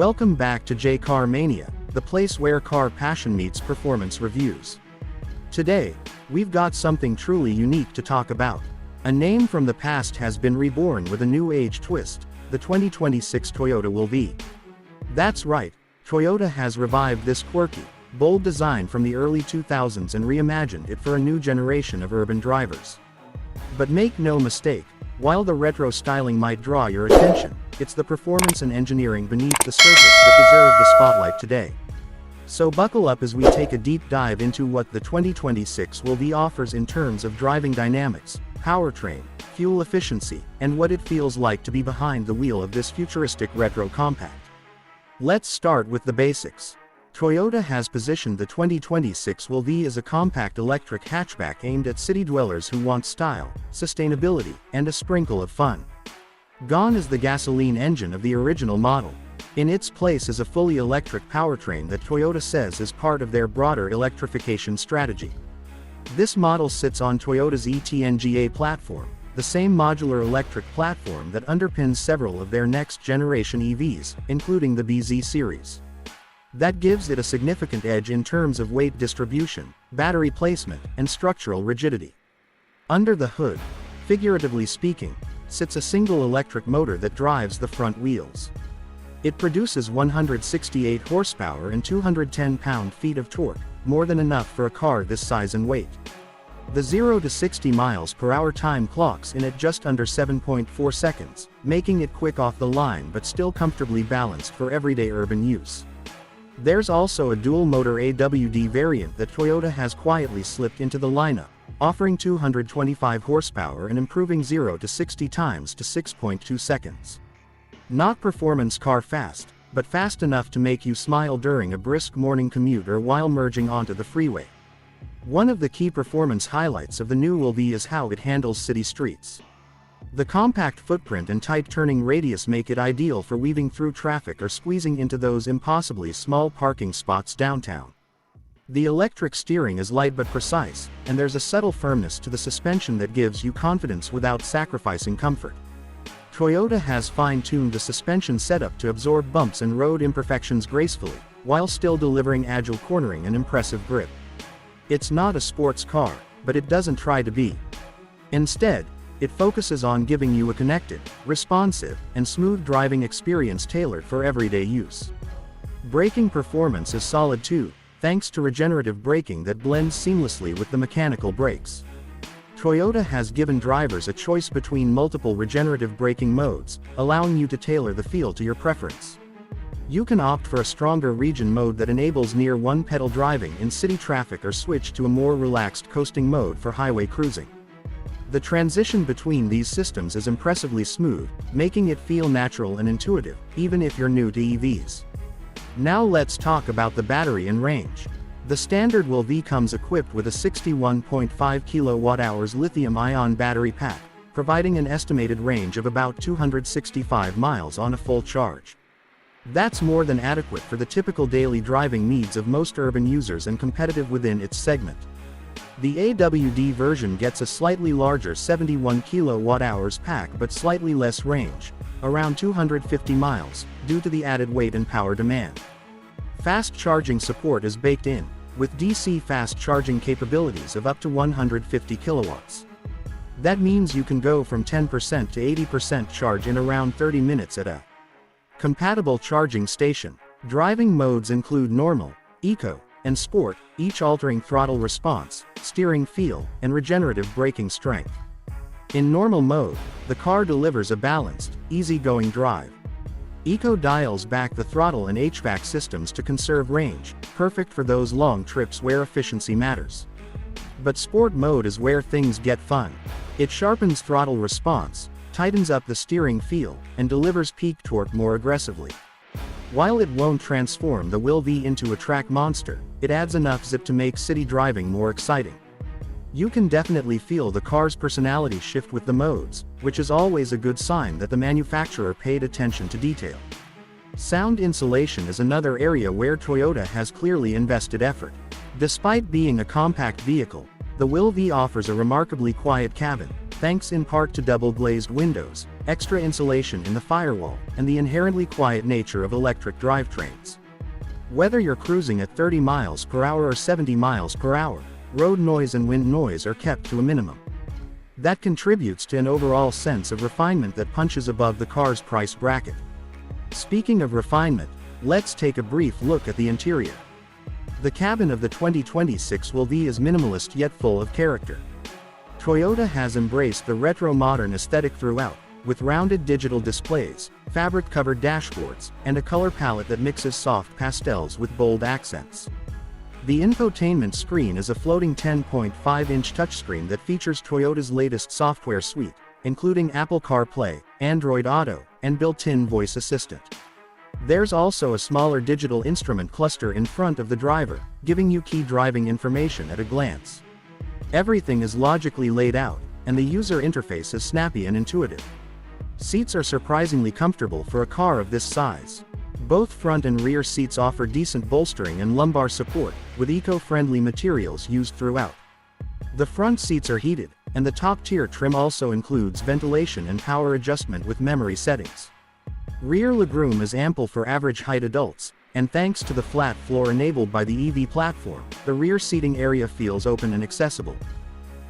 Welcome back to J Car Mania, the place where car passion meets performance reviews. Today, we've got something truly unique to talk about. A name from the past has been reborn with a new age twist, the 2026 Toyota Will V. That's right, Toyota has revived this quirky, bold design from the early 2000s and reimagined it for a new generation of urban drivers. But make no mistake, while the retro styling might draw your attention, it's the performance and engineering beneath the surface that deserve the spotlight today. So buckle up as we take a deep dive into what the 2026 Will V offers in terms of driving dynamics, powertrain, fuel efficiency, and what it feels like to be behind the wheel of this futuristic retro compact. Let's start with the basics. Toyota has positioned the 2026 Will V as a compact electric hatchback aimed at city dwellers who want style, sustainability, and a sprinkle of fun. Gone is the gasoline engine of the original model. In its place is a fully electric powertrain that Toyota says is part of their broader electrification strategy. This model sits on Toyota's eTNGA platform, the same modular electric platform that underpins several of their next-generation EVs, including the BZ series. That gives it a significant edge in terms of weight distribution, battery placement, and structural rigidity. Under the hood, figuratively speaking, sits a single electric motor that drives the front wheels. It produces 168 horsepower and 210 pound-feet of torque, more than enough for a car this size and weight. The 0 to 60 miles per hour time clocks in at just under 7.4 seconds, making it quick off the line but still comfortably balanced for everyday urban use. There's also a dual-motor AWD variant that Toyota has quietly slipped into the lineup, offering 225 horsepower and improving 0 to 60 times to 6.2 seconds. Not performance car fast, but fast enough to make you smile during a brisk morning commute or while merging onto the freeway. One of the key performance highlights of the new Will V is how it handles city streets. The compact footprint and tight turning radius make it ideal for weaving through traffic or squeezing into those impossibly small parking spots downtown. The electric steering is light but precise, and there's a subtle firmness to the suspension that gives you confidence without sacrificing comfort. Toyota has fine-tuned the suspension setup to absorb bumps and road imperfections gracefully, while still delivering agile cornering and impressive grip. It's not a sports car, but it doesn't try to be. Instead, it focuses on giving you a connected, responsive, and smooth driving experience tailored for everyday use. Braking performance is solid too, thanks to regenerative braking that blends seamlessly with the mechanical brakes. Toyota has given drivers a choice between multiple regenerative braking modes, allowing you to tailor the feel to your preference. You can opt for a stronger regen mode that enables near one-pedal driving in city traffic or switch to a more relaxed coasting mode for highway cruising. The transition between these systems is impressively smooth, making it feel natural and intuitive, even if you're new to EVs. Now let's talk about the battery and range. The standard Will V comes equipped with a 61.5 kWh lithium-ion battery pack, providing an estimated range of about 265 miles on a full charge. That's more than adequate for the typical daily driving needs of most urban users and competitive within its segment. The AWD version gets a slightly larger 71 kWh pack but slightly less range, around 250 miles, due to the added weight and power demand. Fast charging support is baked in, with DC fast charging capabilities of up to 150 kilowatts. That means you can go from 10% to 80% charge in around 30 minutes at a compatible charging station. Driving modes include normal, eco, and sport, each altering throttle response, steering feel, and regenerative braking strength. In normal mode, the car delivers a balanced, easygoing drive. Eco dials back the throttle and HVAC systems to conserve range, perfect for those long trips where efficiency matters. But sport mode is where things get fun. It sharpens throttle response, tightens up the steering feel, and delivers peak torque more aggressively. While it won't transform the Will V into a track monster, it adds enough zip to make city driving more exciting. You can definitely feel the car's personality shift with the modes, which is always a good sign that the manufacturer paid attention to detail. Sound insulation is another area where Toyota has clearly invested effort. Despite being a compact vehicle, the Will V offers a remarkably quiet cabin, thanks in part to double-glazed windows, extra insulation in the firewall, and the inherently quiet nature of electric drivetrains. Whether you're cruising at 30 miles per hour or 70 miles per hour, road noise and wind noise are kept to a minimum. That contributes to an overall sense of refinement that punches above the car's price bracket. Speaking of refinement, let's take a brief look at the interior. The cabin of the 2026 Will V is minimalist yet full of character. Toyota has embraced the retro-modern aesthetic throughout, with rounded digital displays, fabric-covered dashboards, and a color palette that mixes soft pastels with bold accents. The infotainment screen is a floating 10.5-inch touchscreen that features Toyota's latest software suite, including Apple CarPlay, Android Auto, and built-in voice assistant. There's also a smaller digital instrument cluster in front of the driver, giving you key driving information at a glance. Everything is logically laid out, and the user interface is snappy and intuitive. Seats are surprisingly comfortable for a car of this size. Both front and rear seats offer decent bolstering and lumbar support, with eco-friendly materials used throughout. The front seats are heated, and the top-tier trim also includes ventilation and power adjustment with memory settings. Rear legroom is ample for average-height adults, and thanks to the flat floor enabled by the EV platform, the rear seating area feels open and accessible.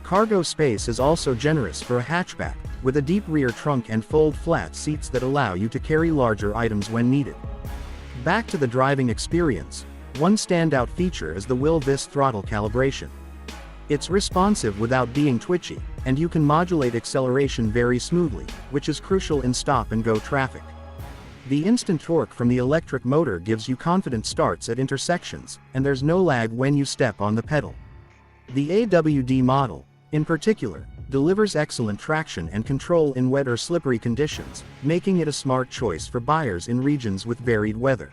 Cargo space is also generous for a hatchback, with a deep rear trunk and fold-flat seats that allow you to carry larger items when needed. Back to the driving experience, one standout feature is the Will This throttle calibration. It's responsive without being twitchy, and you can modulate acceleration very smoothly, which is crucial in stop-and-go traffic. The instant torque from the electric motor gives you confident starts at intersections, and there's no lag when you step on the pedal. The AWD model, in particular, delivers excellent traction and control in wet or slippery conditions, making it a smart choice for buyers in regions with varied weather.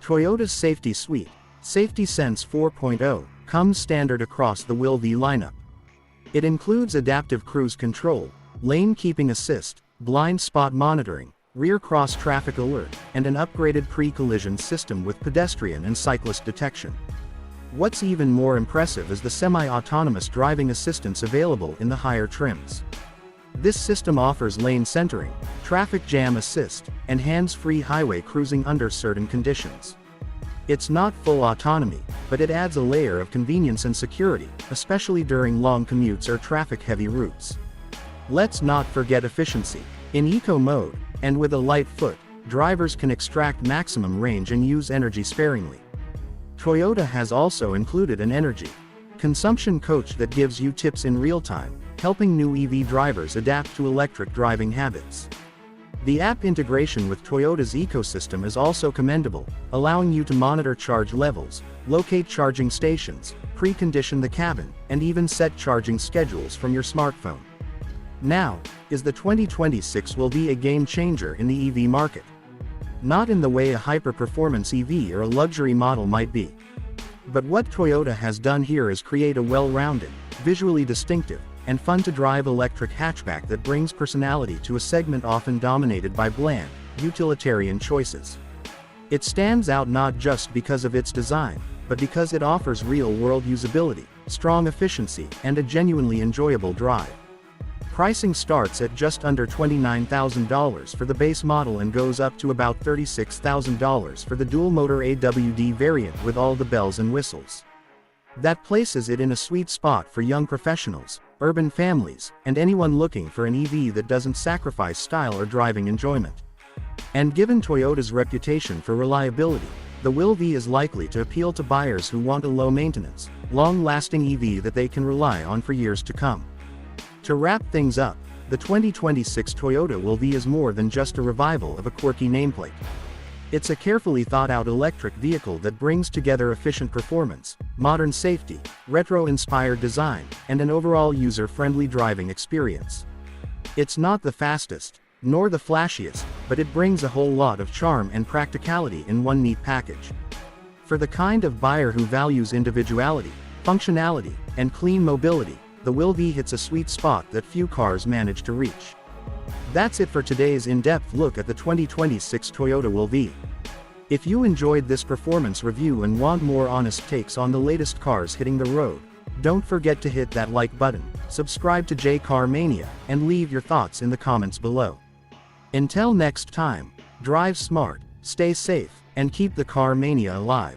Toyota's Safety Suite, Safety Sense 4.0, comes standard across the Will V lineup. It includes adaptive cruise control, lane keeping assist, blind spot monitoring, rear cross-traffic alert, and an upgraded pre-collision system with pedestrian and cyclist detection. What's even more impressive is the semi-autonomous driving assistance available in the higher trims. This system offers lane centering, traffic jam assist, and hands-free highway cruising under certain conditions. It's not full autonomy, but it adds a layer of convenience and security, especially during long commutes or traffic-heavy routes. Let's not forget efficiency. In eco mode, and with a light foot, drivers can extract maximum range and use energy sparingly. Toyota has also included an energy consumption coach that gives you tips in real time, helping new EV drivers adapt to electric driving habits. The app integration with Toyota's ecosystem is also commendable, allowing you to monitor charge levels, locate charging stations, precondition the cabin, and even set charging schedules from your smartphone. Now, is the 2026 Will V a game changer in the EV market? Not in the way a hyper-performance EV or a luxury model might be. But what Toyota has done here is create a well-rounded, visually distinctive, and fun-to-drive electric hatchback that brings personality to a segment often dominated by bland, utilitarian choices. It stands out not just because of its design, but because it offers real-world usability, strong efficiency, and a genuinely enjoyable drive. Pricing starts at just under $29,000 for the base model and goes up to about $36,000 for the dual-motor AWD variant with all the bells and whistles. That places it in a sweet spot for young professionals, urban families, and anyone looking for an EV that doesn't sacrifice style or driving enjoyment. And given Toyota's reputation for reliability, the Will V is likely to appeal to buyers who want a low-maintenance, long-lasting EV that they can rely on for years to come. To wrap things up, the 2026 Toyota Will V is more than just a revival of a quirky nameplate. It's a carefully thought-out electric vehicle that brings together efficient performance, modern safety, retro-inspired design, and an overall user-friendly driving experience. It's not the fastest, nor the flashiest, but it brings a whole lot of charm and practicality in one neat package. For the kind of buyer who values individuality, functionality, and clean mobility, the Will V hits a sweet spot that few cars manage to reach. That's it for today's in-depth look at the 2026 Toyota Will V. If you enjoyed this performance review and want more honest takes on the latest cars hitting the road, don't forget to hit that like button, subscribe to J Car Mania, and leave your thoughts in the comments below. Until next time, drive smart, stay safe, and keep the car mania alive.